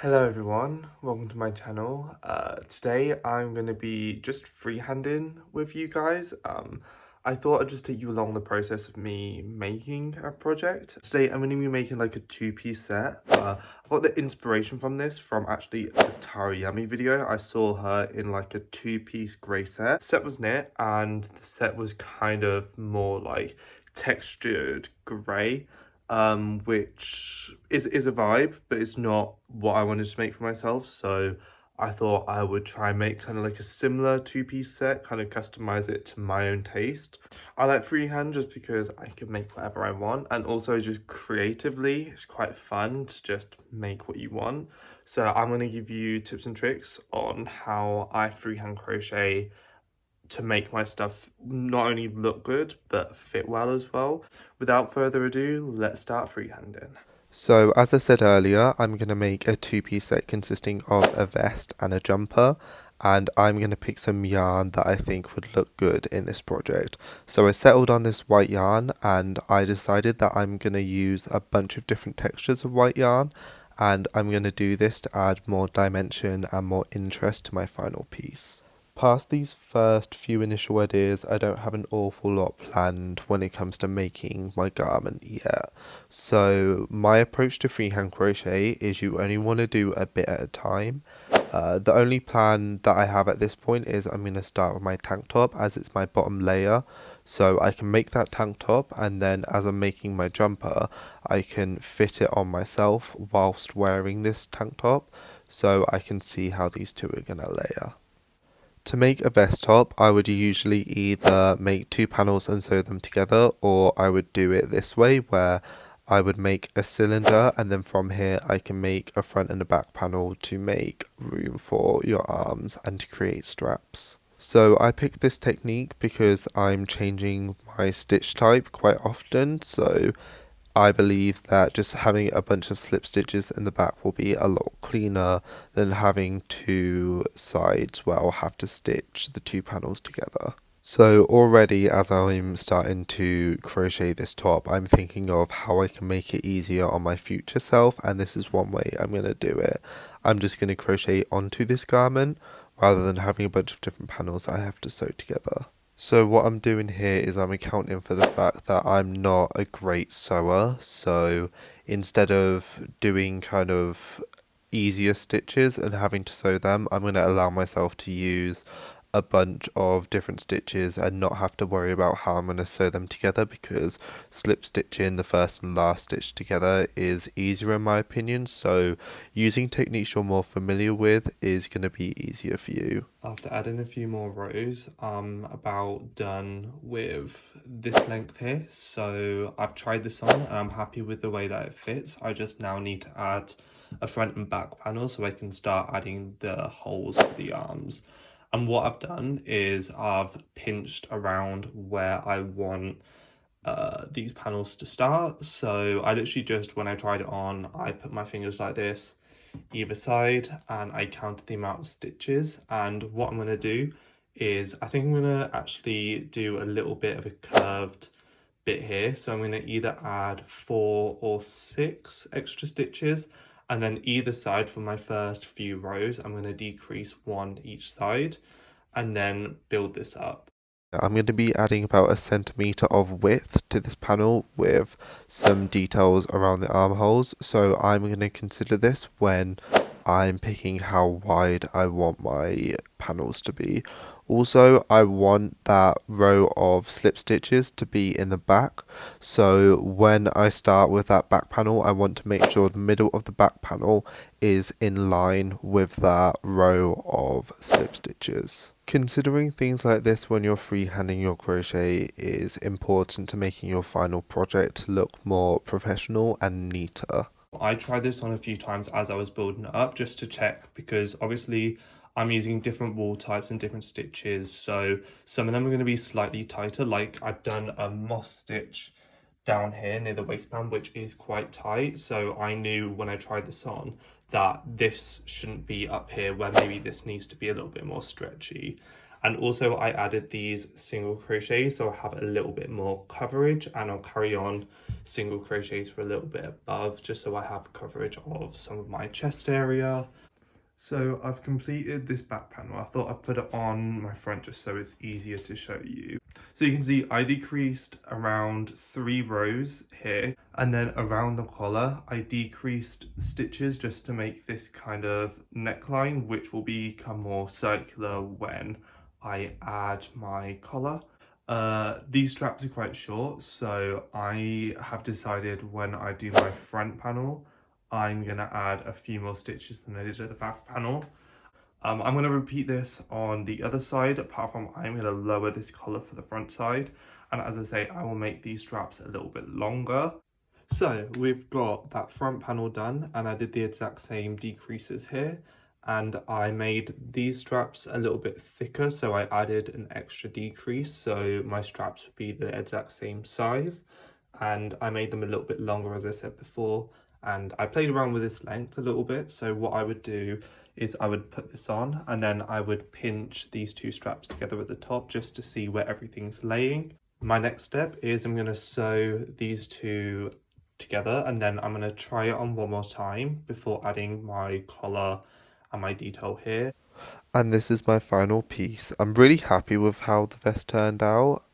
Hello everyone, welcome to my channel. Today I'm going to be just freehanding with you guys. I thought I'd just take you along the process of me making a project. Today I'm going to be making like a two-piece set. I got the inspiration from this from actually a Tariyami video. I saw her in like a two-piece grey set. The set was knit and the set was kind of more like textured grey. Which is a vibe, but it's not what I wanted to make for myself. So I thought I would try and make kind of like a similar two-piece set, kind of customize it to my own taste. I like freehand just because I can make whatever I want, and also just creatively, it's quite fun to just make what you want. So I'm going to give you tips and tricks on how I freehand crochet to make my stuff not only look good but fit well as well. Without further ado, let's start freehanding. So, as I said earlier, I'm going to make a two-piece set consisting of a vest and a jumper, and I'm going to pick some yarn that I think would look good in this project. So I settled on this white yarn, and I decided that I'm going to use a bunch of different textures of white yarn, and I'm going to do this to add more dimension and more interest to my final piece. Past these first few initial ideas, I don't have an awful lot planned when it comes to making my garment yet. So my approach to freehand crochet is you only want to do a bit at a time. The only plan that I have at this point is I'm going to start with my tank top as it's my bottom layer. So I can make that tank top, and then as I'm making my jumper, I can fit it on myself whilst wearing this tank top. So I can see how these two are going to layer. To make a vest top, I would usually either make two panels and sew them together, or I would do it this way where I would make a cylinder, and then from here I can make a front and a back panel to make room for your arms and to create straps. So I picked this technique because I'm changing my stitch type quite often, so I believe that just having a bunch of slip stitches in the back will be a lot cleaner than having two sides where I'll have to stitch the two panels together. So already as I'm starting to crochet this top, I'm thinking of how I can make it easier on my future self, and this is one way I'm going to do it. I'm just going to crochet onto this garment rather than having a bunch of different panels I have to sew together. So what I'm doing here is I'm accounting for the fact that I'm not a great sewer, so instead of doing kind of easier stitches and having to sew them, I'm going to allow myself to use a bunch of different stitches and not have to worry about how I'm going to sew them together, because slip stitching the first and last stitch together is easier in my opinion, so using techniques you're more familiar with is going to be easier for you. After adding a few more rows, I'm about done with this length here. So I've tried this on and I'm happy with the way that it fits. I just now need to add a front and back panel so I can start adding the holes for the arms. And what I've done is I've pinched around where I want these panels to start. So I literally just, when I tried it on, I put my fingers like this either side and I counted the amount of stitches. And what I'm going to do is I think I'm going to actually do a little bit of a curved bit here. So I'm going to either add 4 or 6 extra stitches, and then either side for my first few rows I'm going to decrease 1 each side and then build this up. I'm going to be adding about a centimetre of width to this panel with some details around the armholes, so I'm going to consider this when I'm picking how wide I want my panels to be. Also, I want that row of slip stitches to be in the back, so when I start with that back panel, I want to make sure the middle of the back panel is in line with that row of slip stitches. Considering things like this when you're freehanding your crochet is important to making your final project look more professional and neater. I tried this on a few times as I was building it up just to check, because obviously I'm using different wool types and different stitches, so some of them are going to be slightly tighter. Like I've done a moss stitch down here near the waistband which is quite tight, so I knew when I tried this on that this shouldn't be up here where maybe this needs to be a little bit more stretchy. And also I added these single crochets so I have a little bit more coverage, and I'll carry on single crochets for a little bit above just so I have coverage of some of my chest area. So I've completed this back panel. I thought I'd put it on my front just so it's easier to show you. So you can see I decreased around 3 rows here, and then around the collar I decreased stitches just to make this kind of neckline, which will become more circular when I add my collar. These straps are quite short, so I have decided when I do my front panel I'm gonna add a few more stitches than I did at the back panel. I'm gonna repeat this on the other side, apart from I'm gonna lower this collar for the front side. And as I say, I will make these straps a little bit longer. So we've got that front panel done, and I did the exact same decreases here. And I made these straps a little bit thicker, so I added an extra decrease, so my straps would be the exact same size. And I made them a little bit longer, as I said before, and I played around with this length a little bit. So what I would do is I would put this on, and then I would pinch these two straps together at the top just to see where everything's laying. My next step is I'm going to sew these two together, and then I'm going to try it on one more time before adding my collar and my detail here. And this is my final piece. I'm really happy with how the vest turned out.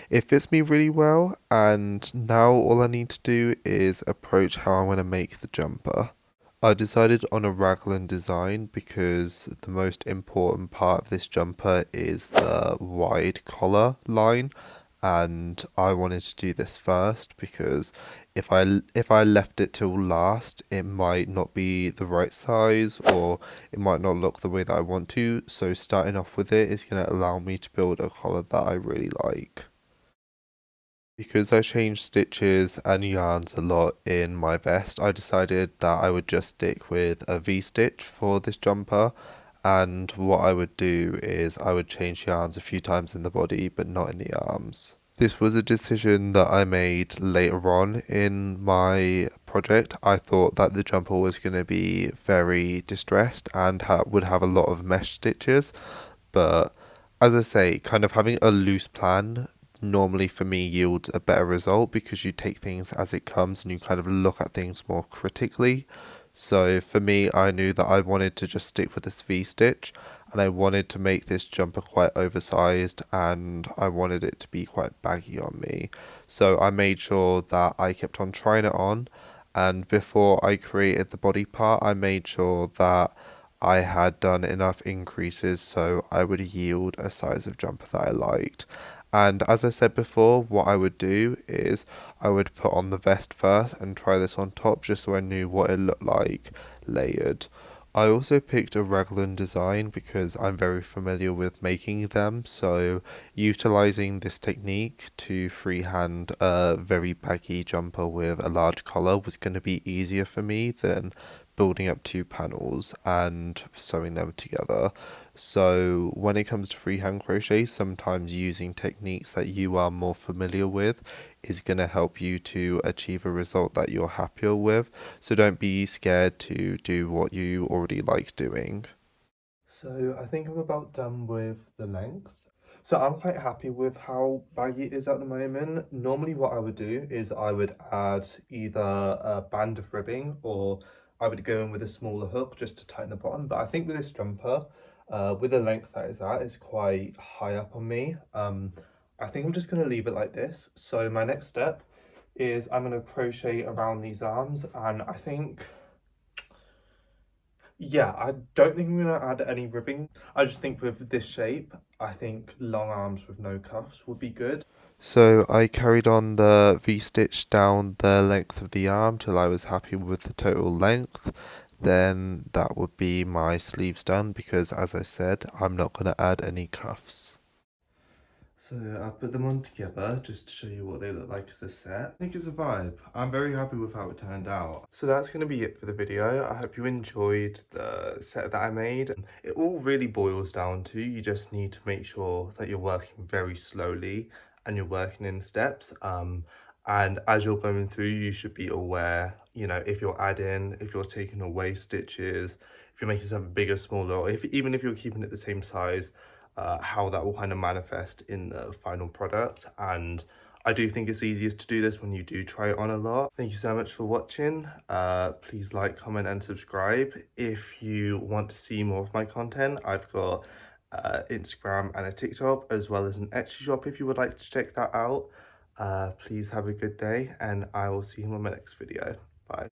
It fits me really well, and now all I need to do is approach how I'm going to make the jumper. I decided on a raglan design because the most important part of this jumper is the wide collar line, and I wanted to do this first because if I left it till last, it might not be the right size or it might not look the way that I want to. So starting off with it is going to allow me to build a collar that I really like. Because I changed stitches and yarns a lot in my vest, I decided that I would just stick with a V-stitch for this jumper, and what I would do is I would change yarns a few times in the body but not in the arms. This was a decision that I made later on in my project. I thought that the jumper was going to be very distressed and would have a lot of mesh stitches, but as I say, kind of having a loose plan normally for me yields a better result because you take things as it comes and you kind of look at things more critically. So for me, I knew that I wanted to just stick with this V-stitch, and I wanted to make this jumper quite oversized, and I wanted it to be quite baggy on me. So I made sure that I kept on trying it on, and before I created the body part, I made sure that I had done enough increases so I would yield a size of jumper that I liked. And as I said before, what I would do is I would put on the vest first and try this on top just so I knew what it looked like layered. I also picked a raglan design because I'm very familiar with making them, so utilizing this technique to freehand a very baggy jumper with a large collar was going to be easier for me than building up two panels and sewing them together. So when it comes to freehand crochet, sometimes using techniques that you are more familiar with is going to help you to achieve a result that you're happier with. So don't be scared to do what you already like doing. So I think I'm about done with the length. So I'm quite happy with how baggy it is at the moment. Normally what I would do is I would add either a band of ribbing or I would go in with a smaller hook just to tighten the bottom. But I think with this jumper, with the length that it's at, it's quite high up on me. I think I'm just going to leave it like this. So my next step is I'm going to crochet around these arms, and I think, yeah, I don't think I'm going to add any ribbing. I just think with this shape, I think long arms with no cuffs would be good. So I carried on the V-stitch down the length of the arm till I was happy with the total length. Then that would be my sleeves done because, as I said, I'm not going to add any cuffs. So I put them on together just to show you what they look like as a set. I think it's a vibe. I'm very happy with how it turned out. So that's going to be it for the video. I hope you enjoyed the set that I made. It all really boils down to you just need to make sure that you're working very slowly and you're working in steps. And as you're going through, you should be aware, you know, if you're adding, if you're taking away stitches, if you're making something bigger, smaller, or even if you're keeping it the same size, how that will kind of manifest in the final product. And I do think it's easiest to do this when you do try it on a lot. Thank you so much for watching. Please like, comment and subscribe. If you want to see more of my content, I've got Instagram and a TikTok, as well as an Etsy shop if you would like to check that out. Please have a good day, and I will see you in my next video.